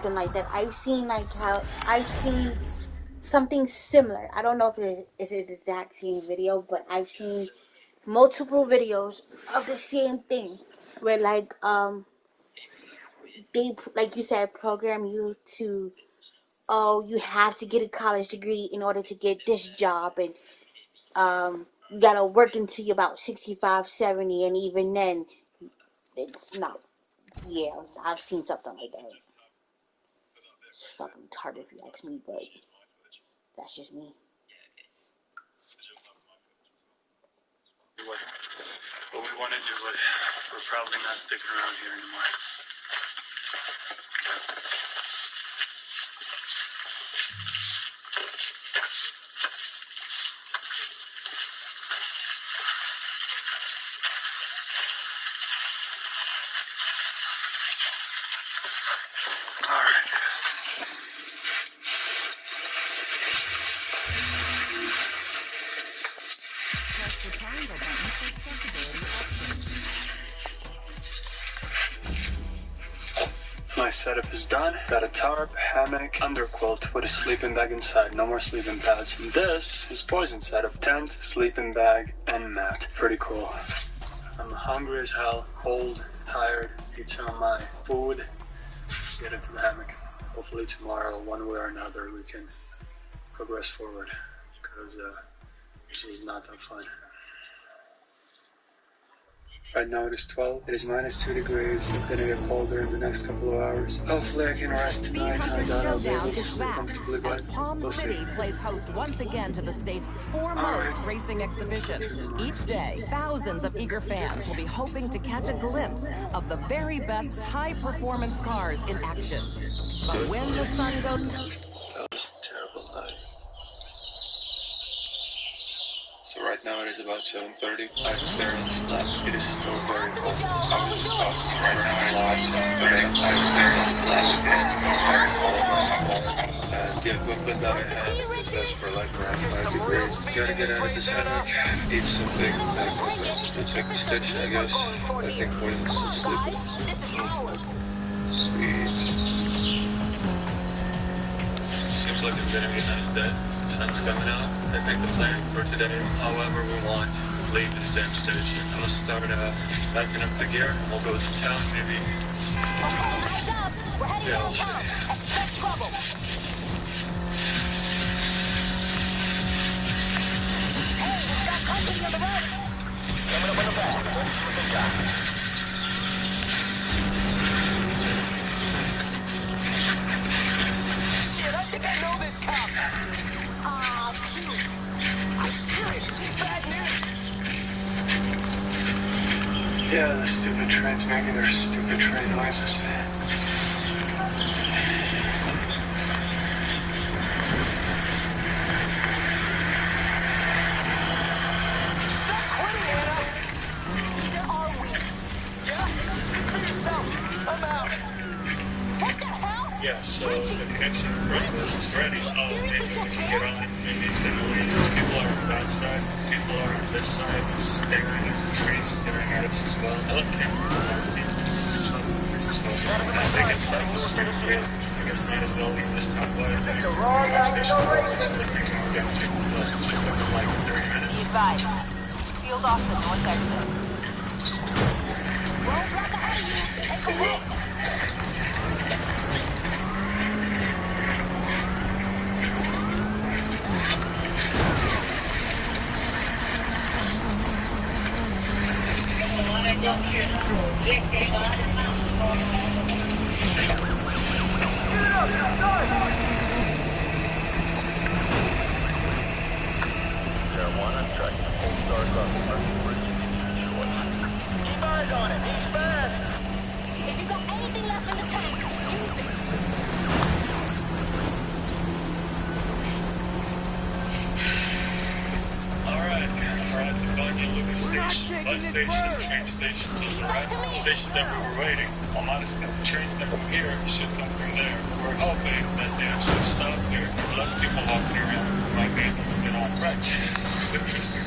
something like that. I've seen something similar. I don't know if it is the exact same video, but I've seen multiple videos of the same thing where they, like you said, program you to, oh, you have to get a college degree in order to get this job, and you gotta work until you're about 65, 70, and even then it's not. Yeah, I've seen something like that. It's fucking retarded if you ask me, but that's just me. What we want to do, but we're probably not sticking around here anymore. All right. Press the triangle button for accessibility options. My setup is done. Got a tarp, hammock, underquilt with a sleeping bag inside. No more sleeping pads. And this is Poison setup. Tent, sleeping bag, and mat. Pretty cool. I'm hungry as hell, cold, tired. Eat some of my food. Get into the hammock. Hopefully tomorrow, one way or another, we can progress forward. Because this was not that fun. Right now it is 12. It is -2 degrees. It's gonna get colder in the next couple of hours. Hopefully I can rest tonight. I doubt I'll be able to sleep comfortably, but Palm we'll see. City plays host once again to the state's foremost racing exhibition. Each day, thousands of eager fans will be hoping to catch a glimpse of the very best high-performance cars in action. But when the sun goes... That was a terrible night. So right now it is about 7:30. I barely slept. It is still very cold. I was just tossing right now. I lost 7:30. I was barely slept. It is still very cold. The equipment that I have is just for like around 5 degrees. Gotta get out of this hammock. Eat something. It's like a stitch, I guess. I think Poison's still sleeping. Sweet. Seems like it's gonna be a nice day. Sun's coming out. I think the plan for today, however we want, leave this damn station. I'm gonna start backing up the gear. We'll go to town, maybe. Yeah, we'll see. Expect trouble. Hey, we've got company on the road. Coming up on the back. Ready for the shot. Shit, I think I know this cop. Cute. I'm serious. It's bad news. Yeah, the stupid train's making their stupid train noises. Stop quitting, Anna. Neither are we. Yeah? Speak for yourself. I'm out. What the hell? Yeah, so the connection breakfast is ready. Oh, maybe we can get on. Maybe it's gonna leave. People are on that side. People are on this side. Staring at the train, staring at us as well. I love cameras. I think it's like a street real. I guess might as well leave this top by the gas station. So that we can get to us. It's like 30 minutes. Be advised. Sealed off the north exit. Roadblock ahead of you. Take a look. Marijuana tracking a Polestar customer. Keep eyes on him. He's fast. If you got anything left in the tank, use it. Alright, we're at the Banya Lucas station, bus station, train station to the right. The station that we were waiting. I'm honest, the trains that were here should come from there. We're hoping that they actually stop here. There's less people walking around. We might be able to get on right. It's interesting.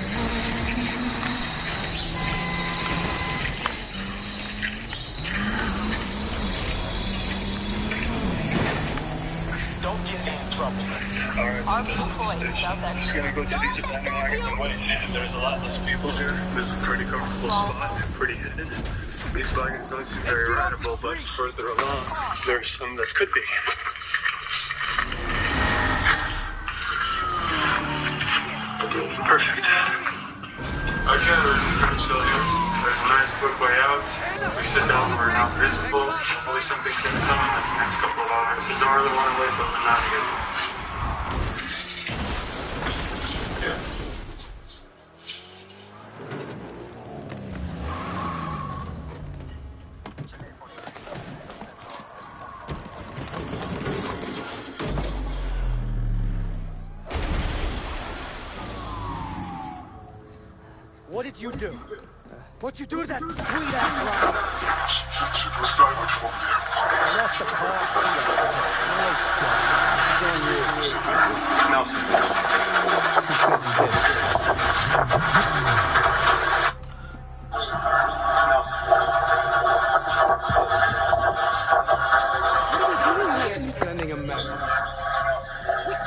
don't get me in trouble. Alright, so this is the station. I'm just gonna go to these abandoned wagons and wait. There's a lot less people here. This is a pretty comfortable spot, pretty hidden. These wagons don't seem very rideable, but further along, there's some that could be. Perfect. Okay, we're just gonna chill here. There's a nice quick way out. We sit down, we're not visible. Hopefully something's gonna come in the next couple of hours. You don't really want to wait till the navigate. Yeah. What did you do? What'd you do to that sweet-ass Rob? I lost the car. Nice shot. He's on you. No. He says he did. What are we doing here? He's sending a message. Wait,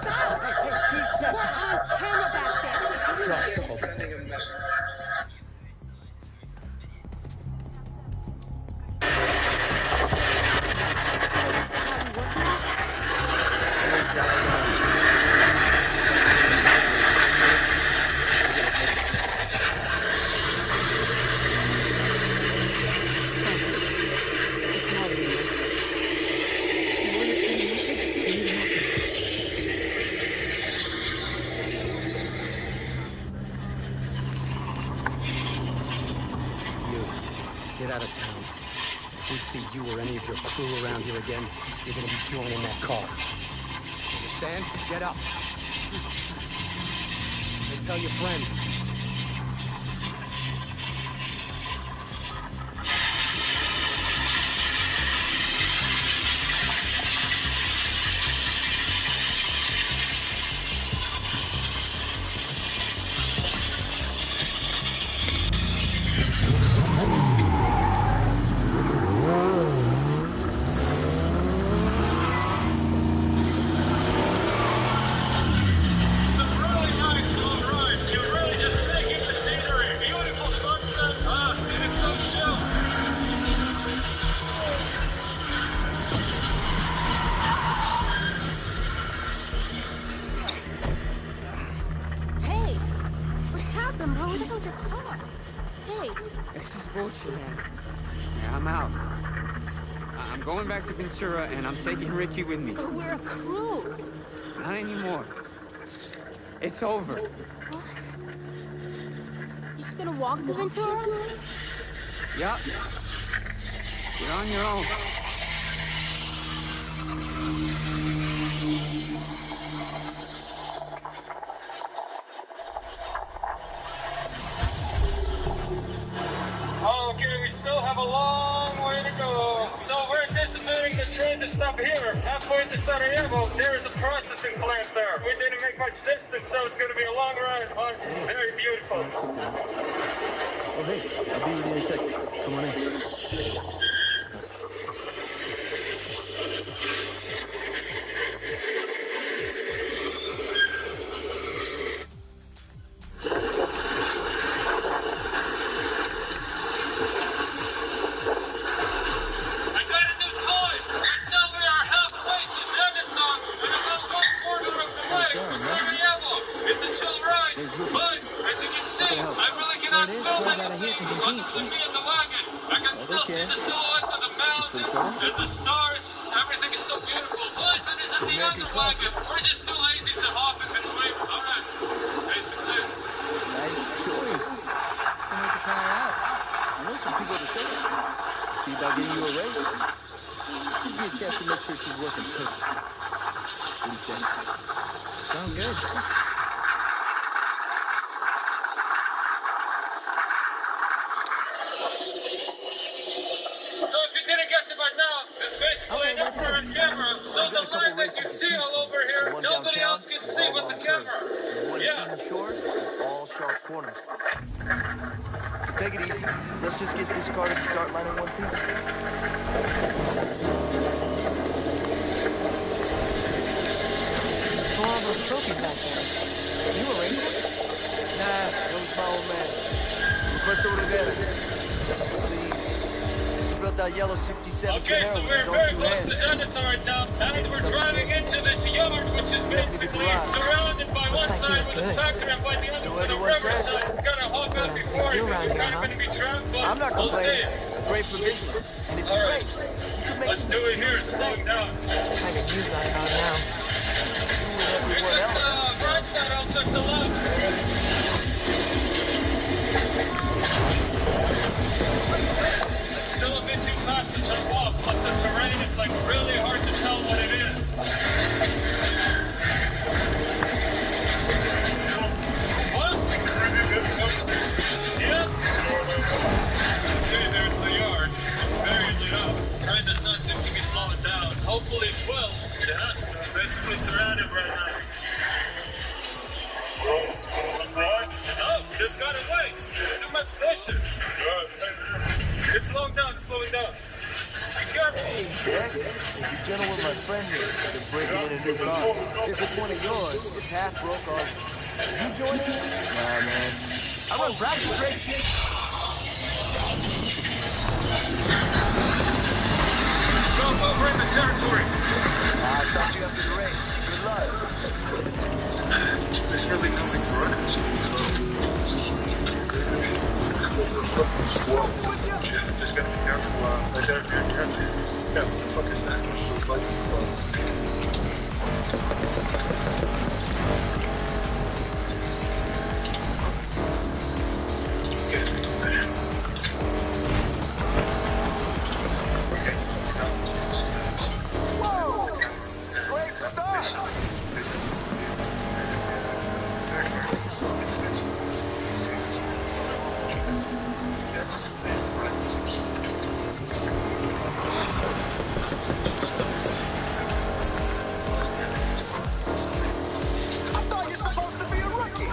stop! Hey, peace out. We're on camera back there. Shut up. Get out of town. If we see you or any of your crew around here again, you're gonna be thrown in that car. Understand? Get up. And tell your friends. Hey, what happened, bro? Where the hell's your car? Hey, This is bullshit, man. Yeah, I'm out. I'm going back to Ventura, and I'm taking Richie with me. but we're a crew. Not anymore. It's over. What? You just gonna walk to Ventura? Yup. You're on your own. Okay, we still have a long way to go. So we're anticipating the train to stop here. Halfway to Sarajevo, there is a processing plant there. We didn't make much distance, so it's going to be a long ride, but very beautiful. Oh, hey, I'll be with you in a second. Come on in. I got a new toy. Right now we are halfway to Zavetan and about 1/4 of the way to Sarajevo. It's a chill ride, but as you can see, I really cannot film anything other than me in the wagon. I can still see the silhouettes of the mountains and the stars. Everything is so beautiful. Boys, it is at the end of the wagon. We're just too lazy to hop in between. All right, basically. Nice choice. Can't wait to try it out. I know some people at the show. See about getting you a raise. Gives me a chance to make sure she's working perfect. What do you say? Sounds good. So if you didn't guess it by now, this is basically an infrared camera. So the line that you see all over here, nobody else can see but the camera. Yeah. Shores is all sharp corners. So take it easy. Let's just get this car to the start line in one piece. those trophies back there. You were racing? Nah, that was my old man. Roberto Rivera. He built that yellow 67 Okay, so Camaro with we're his own very 2 close hands. to Zenith's right now, and we're driving into this yard, which is basically surrounded by one side with a factory and by the other with a riverside. We've got to hop out before it because we're kind of going to be trapped, but I'm not we'll see. complaining. It's great for business. And if you race, you can make Let's some do it here, serious slow money. down. I could use that about now. You took the right side, I'll take the left. It's still a bit too fast to jump off, plus the terrain is like really hard to tell what it is. What? Yeah? Okay, there's the yard. It's very lit up. Train does not seem to be slowing down. Hopefully it will. It has to. Basically surrounded right now. No, just got away. Too much bushes. It's slowing down, it's slowing down. Be careful. Hey, Dex. Be gentle with my friend here. They're breaking in a new car. If it's one of yours, it's half broke on. You joining us? Nah, man. I run practice races. Go, we're in the territory. I'll talk to you after the race. Good luck. There's really nothing to run. Just gotta be careful. I gotta be careful. Yeah, what the fuck is that? Those lights are okay, so we're down to Whoa! Great start! I thought you're supposed to be a rookie.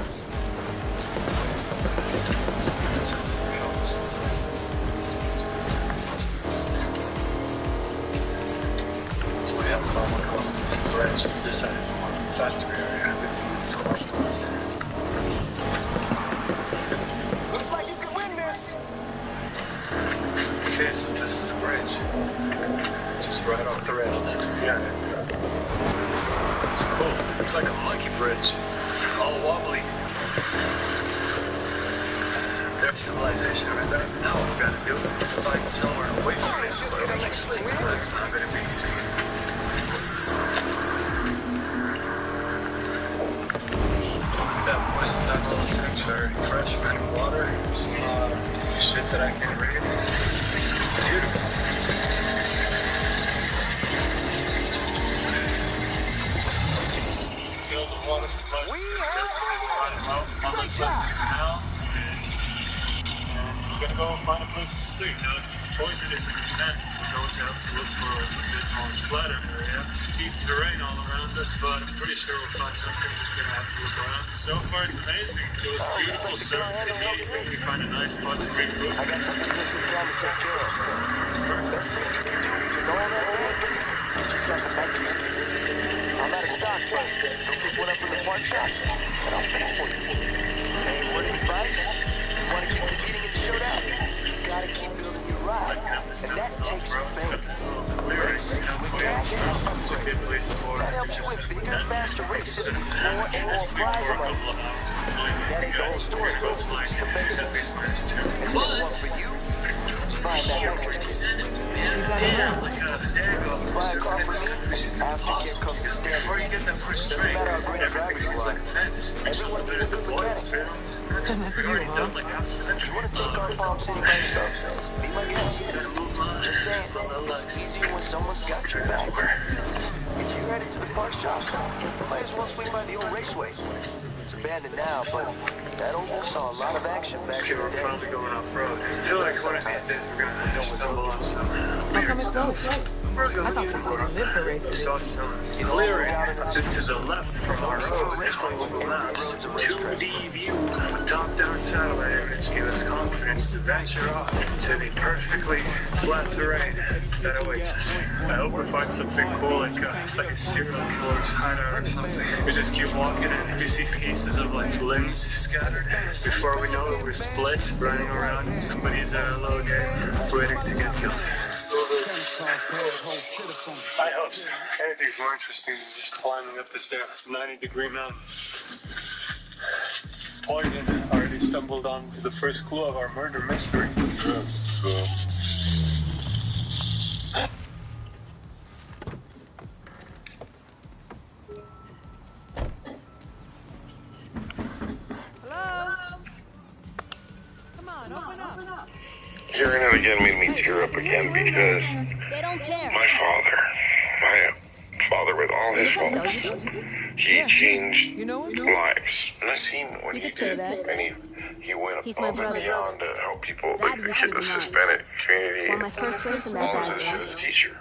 So we have a normal column bridge this side of the factory area. Looks like you could win this. Okay, so this is the bridge. Just right off the rails. Yeah, it's cool. It's like a monkey bridge. All wobbly. There's civilization right there. Now what we've got to do is find somewhere away from it. That's not going to be easy. That poison, that little sanctuary, fresh running water, some shit that I can read. Beautiful. Build the water supply. We have Great job. Now, we're gonna go find a place to sleep. Now, since poison is in the tent, we're going to have to look for a bit more flatter area. Steep terrain all around us, but I'm pretty sure we'll find something. We're gonna have to look around. So far, it's amazing. It was beautiful, sir. We find a nice spot to regroup. I got something just in time to take care of. It's perfect. Best thing you can do with all that land, get yourself a nitrous kit. I'm out of stock, but go pick one up in the park shop, and I'll fit it for you. Hey, what do you price? You want to keep competing in the showdown? You gotta keep building your ride, and that takes faith. That helps you win bigger, faster races with more and more prize money. That ain't the whole story, folks. The basics. And what I want for you is buying that nitrous kit. Buy a car for me, aftercare comes the stand. Doesn't matter how great a driver you are. Everyone needs a good mechanic. That's you, huh? If you want to take on Palm City by yourself, be my guest. Just saying, it's easier when someone's got your back. If you're headed to the park shop, might as well swing by the old raceway. It's abandoned now, but that oval saw a lot of action back in the We're day. finally going off-road. I feel like one of these days we're gonna stumble on some How come it's closed? I thought the city lived for racing. Saw some clearing to the left from our road on Google Maps. 2D view, top-down satellite image gave us confidence to venture off to the perfectly flat terrain that awaits us. I hope we find something cool like a serial killer's hideout or something. We just keep walking and we see pieces of like limbs scattered. Before we know it, we're split, running around in somebody's low game, waiting to get killed. I hope so. Anything's more interesting than just climbing up this damn 90-degree mountain. Poison already stumbled onto the first clue of our murder mystery. Hello? Come on, open up. Hearing it again made me tear up again because They don't care. my father with all his faults, he changed lives. And I seen when he did, and he went above and beyond to help people, like the Hispanic community, Well, my first race in all that of that shit as a teacher.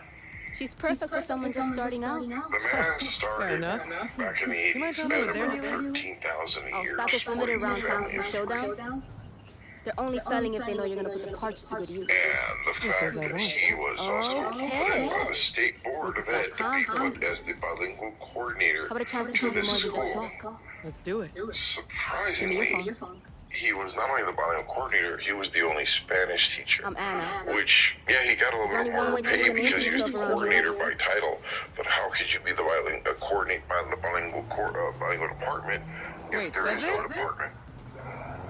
She's perfect for someone just starting out. The man started back in the 80s at about 13,000 a Oh, year. stock is limited around town families. for showdown. They're only selling if they know you're gonna put the parts to good use. And the fact that he was also put in by the state board of ed to be put as the bilingual coordinator How about a chance to to prove this more than just school. talk? Let's do it. Surprisingly, he was not only the bilingual coordinator, he was the only Spanish teacher. I'm Anna. Which, yeah, he got a little bit more pay because he was the yourself around coordinator here. by title. But how could you be the coordinate by the bilingual department if there is no department?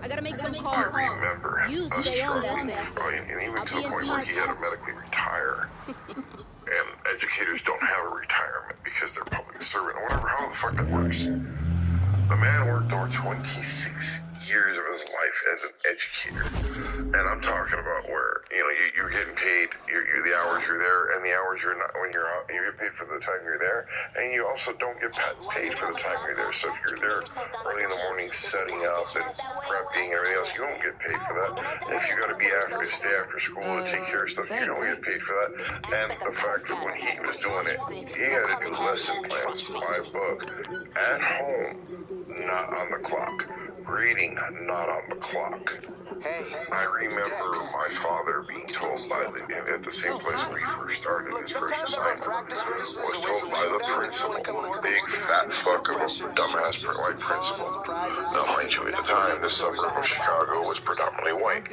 I gotta make some I calls. remember You us stay on struggling, that and even I'll to be the in point where he touch. had to medically retire. And educators don't have a retirement because they're public servant or whatever. How the fuck that works? The man worked over 26 years of his life as an educator, and I'm talking about where you're getting paid the hours you're there and the hours you're not when you're out. You get paid for the time you're there, and you also don't get paid for the time you're there. So if you're there early in the morning setting up and prepping and everything else, you don't get paid for that. And if you got to be after to stay after school to take care of stuff, you don't get paid for that. And the fact that when he was doing it, he had to do lesson plans by book at home, not on the clock. Grading, not on the clock. I remember my father being told at the same place where he first started his first assignment, was told by the principal, big fat fuck of a dumbass white principal. Now, mind you, at the time, this suburb of Chicago was predominantly white.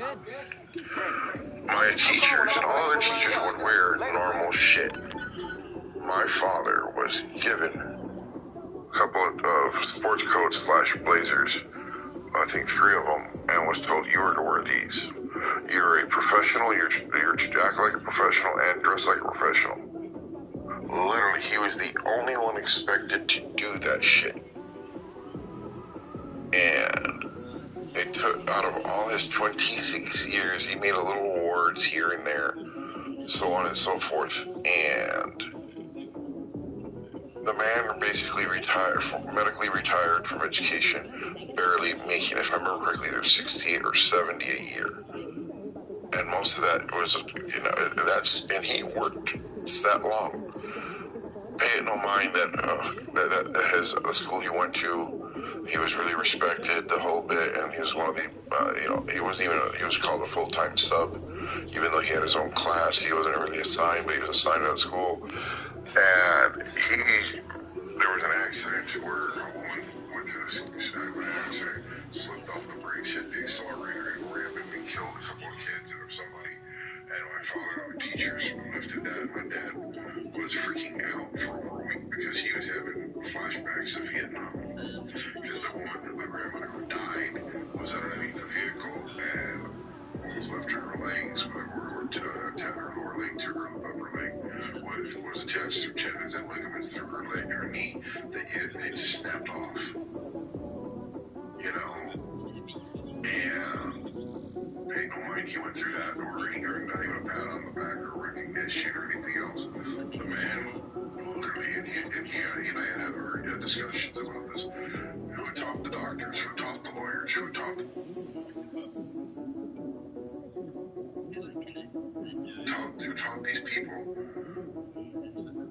My teachers and all other teachers would wear normal shit. My father was given a couple of sports coats / blazers, I think 3 of them, and was told you are to wear these. You're a professional, you're to act like a professional and dress like a professional. Literally, he was the only one expected to do that shit. And it took, out of all his 26 years, he made a little awards here and there, so on and so forth, and the man basically medically retired from education, barely making, if I remember correctly, either 68 or 70 a year. And most of that was, and he worked that long. Pay it no mind that the school he went to, he was really respected the whole bit, and he was one of the, he was called a full-time sub, even though he had his own class. He wasn't really assigned, but he was assigned to that school. And there was an accident where a woman went through this accident, slipped off the brakes, hit the accelerator, and randomly killed a couple of kids and somebody. And my father and the teachers lifted that. My dad was freaking out for over a week because he was having flashbacks of Vietnam. Because the woman, my grandmother who died, was underneath the vehicle, and what was left to her legs, or to her lower leg to her upper leg, was attached to tendons and ligaments through her leg, her knee, they just snapped off. And hey, no mind, he went through that, or not even a pat on the back or recognition or anything else. The man, literally, and he and I had discussions about this. Who taught the doctors? Who taught the lawyers? Who taught taught these people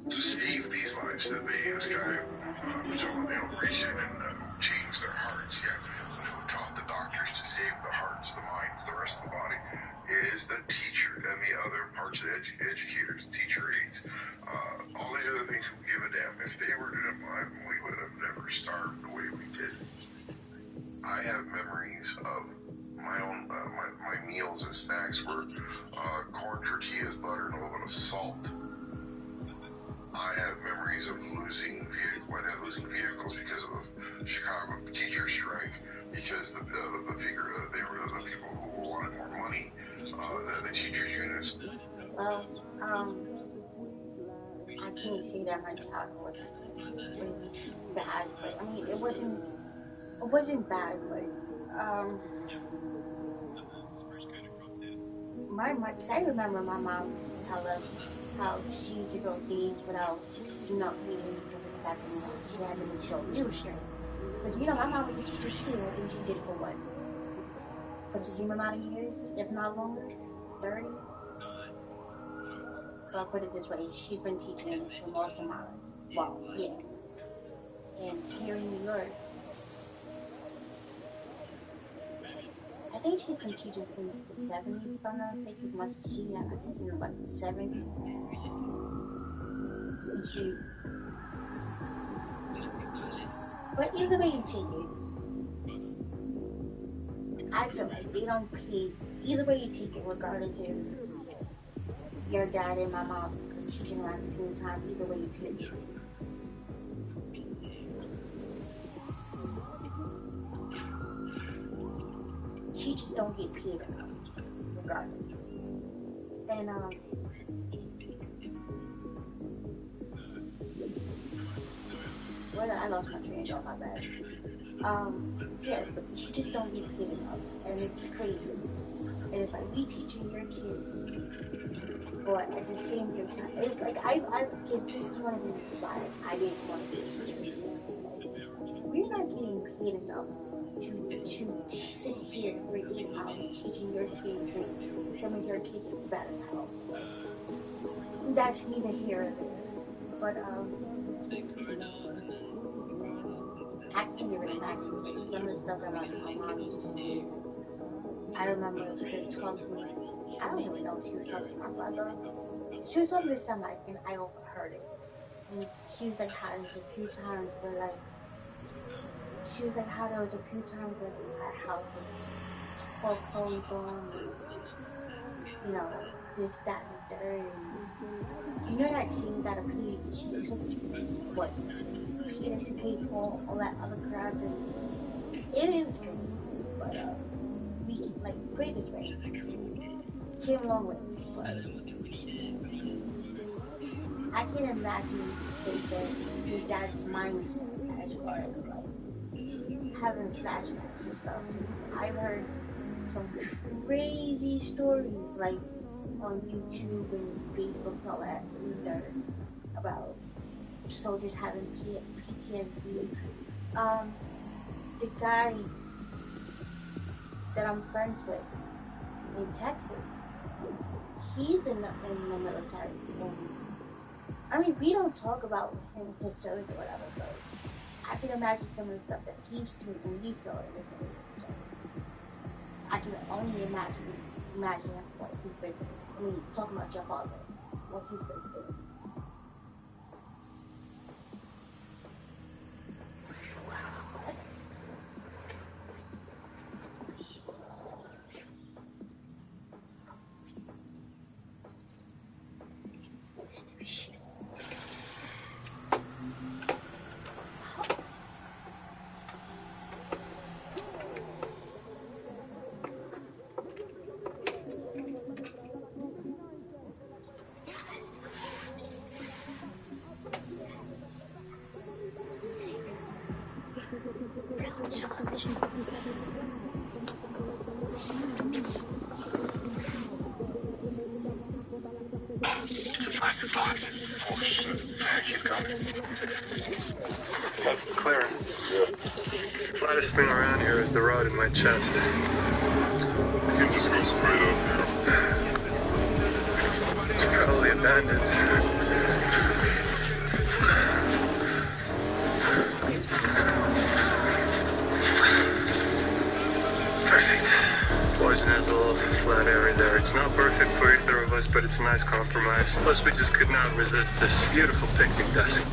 to save these lives. That this guy, reached in and changed their hearts. Yeah, but who taught the doctors to save the hearts, the minds, the rest of the body? It is the teacher and the other parts of the educators, teacher aides, all these other things who give a damn. If they were to die, we would have never starved the way we did. I have memories of my own, my meals and snacks were corn tortillas, butter, and a little bit of salt. I have memories of losing vehicles because of the Chicago teacher strike, because they were the people who wanted more money, the teachers' units. Well, I can't say that my childhood was bad, but I mean, it wasn't bad, but because I remember my mom used to tell us how she used to go days without, eating because of the fact that, she had to make sure we were straight. Because, my mom was a teacher too, and I think she did it for what? For the same amount of years, if not longer? 30? But I'll put it this way, she's been teaching for most of my life. Well, yeah. And here in New York, I think she's been teaching since the 70s, if I'm not mistaken, because she had my sister in about the 70s. But either way you take it, I feel like they don't pay, either way you take it, regardless if your dad and my mom are teaching around the same time, either way you take it. Teachers don't get paid enough, regardless. And, I lost my train of thought, my bad. Yeah, but teachers don't get paid enough, and it's crazy. And it's like, we teaching your kids, but at the same time, it's like, because this is one of the reasons why I didn't want to be a teacher. We're not getting paid enough to sit here for 8 hours teaching your kids, and some of your kids are bad as hell. That's neither here nor there. But, I can't even imagine, because some of the stuff that my mom used to say, I remember her talking, I don't even know if she was talking to my brother. She was talking to somebody, and I overheard it. And she was like, how there's a few times where, like, how there was a few times where our house was foreclosed on, this, that, and the third. And that scene that appeared, she took, Peter to pay for all that other crap, and it was crazy. But, we, put it this way, came a long way, but I can imagine your dad's mindset as far as, having flashbacks and stuff. I've heard some crazy stories, on YouTube and Facebook and all that, about soldiers having PTSD. The guy that I'm friends with in Texas, he's in the military. And, we don't talk about his service or whatever, but I can imagine some of the stuff that he's seen and he saw in the service. So I can only imagine what he's been through. Talking about your father, what he's been through. It's a plastic box. Oh shit. Keep going. That's clear. Flattest thing around here is the rod in my chest. You can just go straight up here. abandoned. Perfect. Poison has a little flat area there. It's not perfect for either of us, but it's a nice compromise. Plus, we just could not resist this beautiful picnic desk.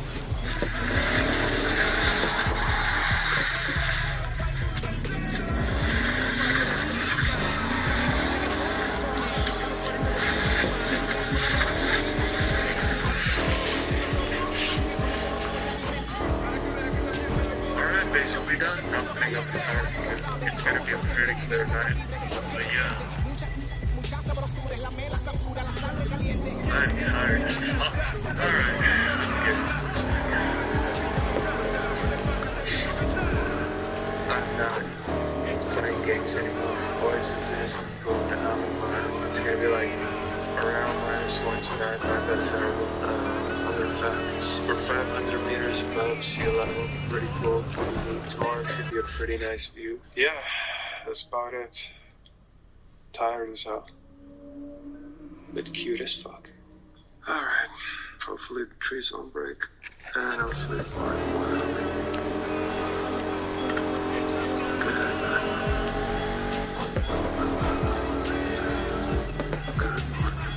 Alright, basically done. I'm putting up the tire because it's gonna be a pretty clear night. But yeah. I'm tired as fuck. Alright, get into this thing. I'm not playing games anymore. Boys, it's innocent going down. It's gonna be like around -1 tonight, not that terrible. Other facts. We're 500 meters above sea level. Pretty cool. Tomorrow should be a pretty nice view. Yeah, that's about it. Tired as hell. But cute as fuck. Alright. Hopefully the trees won't break. And I'll sleep more. Good night, man. Good morning.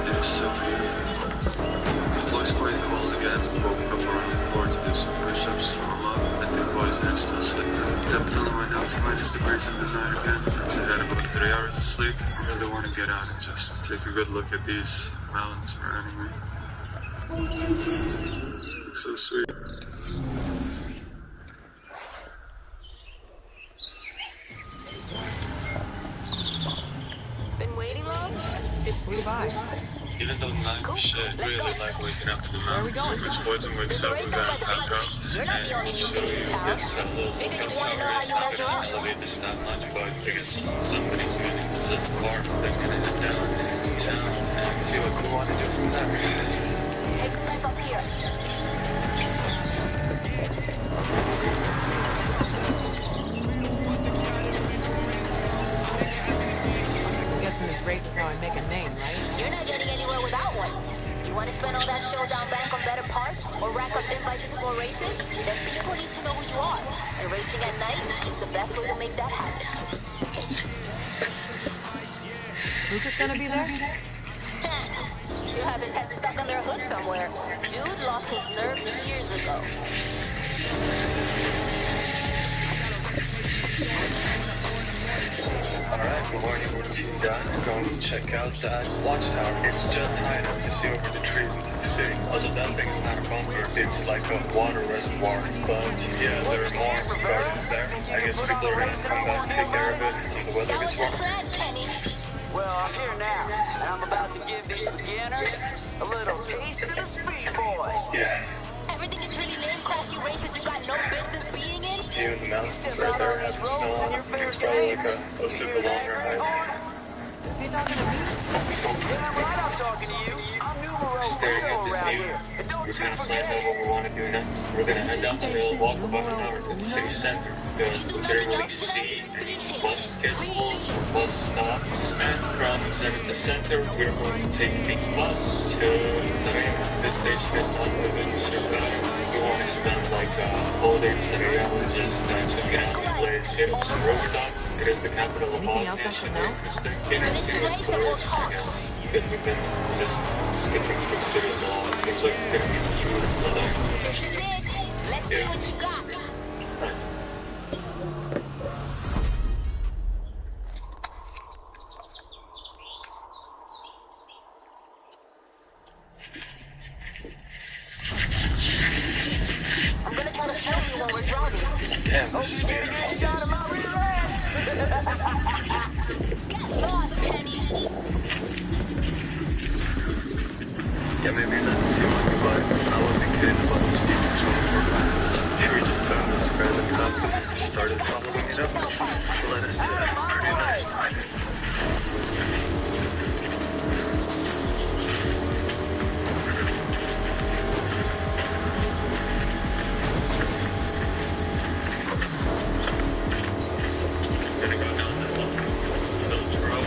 It is so beautiful. The boys quite cold again. Woke up around 4 to do some push-ups to warm up. I think boys are still sleeping. Definitely went down to -degrees in the night again. It's had about 3 hours of sleep. I really want to get out and just take a good look at these mountains surrounding me. It's so sweet. Been waiting long? It flew by. Even though the night was shit, I really like waking up in the mountains. Which poison wakes up, we're gonna pack up and we'll show you this little hotel tower. It's not gonna elevate the staff lounge, but because somebody's using this as a bar, they're gonna head down to town and see what we want to do from there. Take a step up here. I'm guessing this race is how I make a name, right? You're not getting anywhere without one. You want to spend all that showdown bank on better parts or rack up invites to more races? Then people need to know who you are. And racing at night is the best way to make that happen. Lucas gonna be there? You have his head stuck under a hood somewhere. Dude lost his nerve years ago. Alright, good morning, we're done. We're going to check out that watchtower. It's just high enough to see over the trees into the city. Also, that thing is not a bunker, it's like a water reservoir. But yeah, there are more gardens there. I guess people are gonna come back and take care of it when the weather gets warm. Well, I'm here now, and I'm about to give these beginners a little taste of the Speed Boys. Yeah. Everything is really lame, crashy races you got no business being in. You in the mountains right there having snow on it. It's probably like a close to a longer hike. Is he talking to me? Damn right I'm talking to you. I'm numero Staring at uno this around view, here. And don't we're you kind of forget planning out what we want to do next. We're going to head down the hill, walk about an hour to the city center, because we didn't really see any bus schedules or bus stops and crumbs. And at the center, we're going to take the bus to Sarajevo. This station is not moving to survive. We want to spend like a whole day in Sarajevo just checking out the place, hit up some rooftops. It is the capital of Anything else I should know? inner city tourist, I guess. Because we've been just skipping through cities a lot. It seems like it's gonna be beautiful there. This is it. Let's see what you got. I'm gonna try to film you while we're driving. Damn, this is beautiful. shot of my rear end. Get lost, Kenny. Yeah, maybe it doesn't seem like it, but I wasn't kidding about the Stevens 24 Here we just found this random cup and started following it up, which led us to a pretty nice find. Gonna go down this little village road.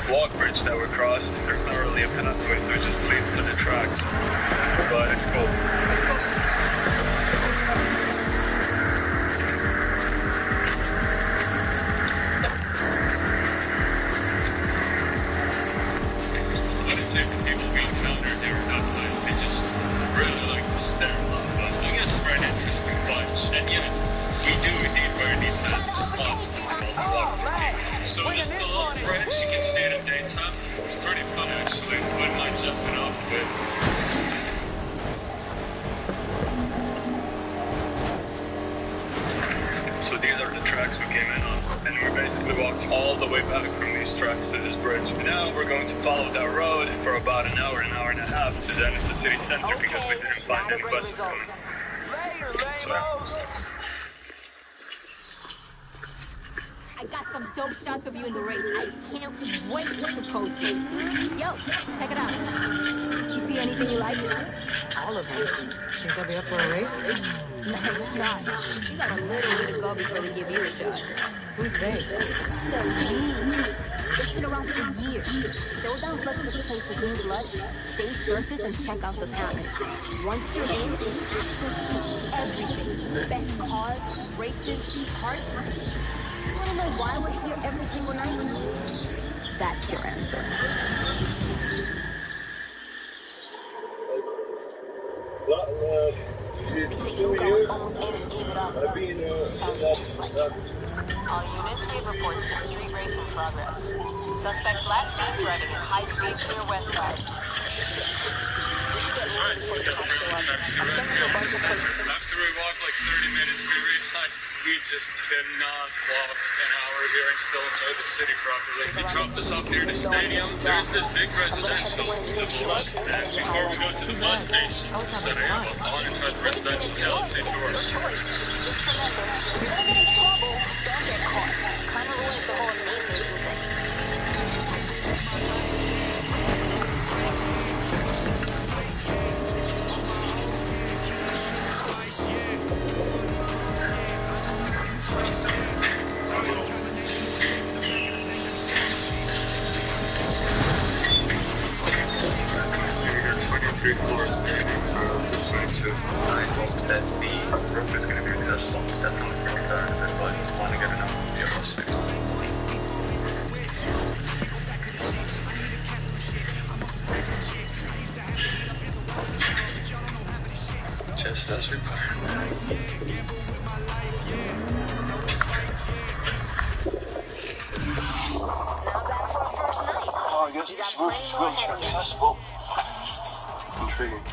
walk bridge that we crossed. There's not really a pathway, so it just leads to the tracks. But it's cool. I didn't say the people we encountered, they were not nice. They just really like to stare a lot. But I guess we're an interesting bunch. And yes, we do indeed wear these massive spots to while we walk the beach. So this little bridge, you can see it in daytime. It's pretty fun actually. Wouldn't mind jumping off of it. So these are the tracks we came in on. And we basically walked all the way back from these tracks to this bridge. And now we're going to follow that road for about an hour and a half to Zenith, the city center, because we didn't find any buses coming. I got some dope shots of you in the race. I can't wait to post this. Yo, check it out. You see anything you like? All of them. Think they'll be up for a race? Nice try. You got a little way to go before they give you a shot. Who's they? The League. It's been around for years. Showdown flexes this place with new blood. They surface and check out the talent. Once you're in, it's access to everything. Best cars, races, parts. You wanna know why we're here every single night? That's your answer. They say Luca was almost in and gave it up. Sounds just like you. All units, we have reports to street race in progress. Suspects last seen riding at high speed clear west side. After we walked like 30 minutes, we realized we just cannot walk an hour here and still enjoy the city properly. They dropped us off near the stadium. There's this big residential to the left, and before we go to the bus station, we said, hey, I want to try the residential Galaxy tours. Just remember, if you're gonna get in trouble, don't get caught. Kind of ruins the whole name of this. Three floors, maybe. I hope that the roof is going to be accessible. Definitely really tired of it, but I want to get enough to be able to see. Just as we planned. Oh, I guess this roof is wheelchair accessible. Intriguing.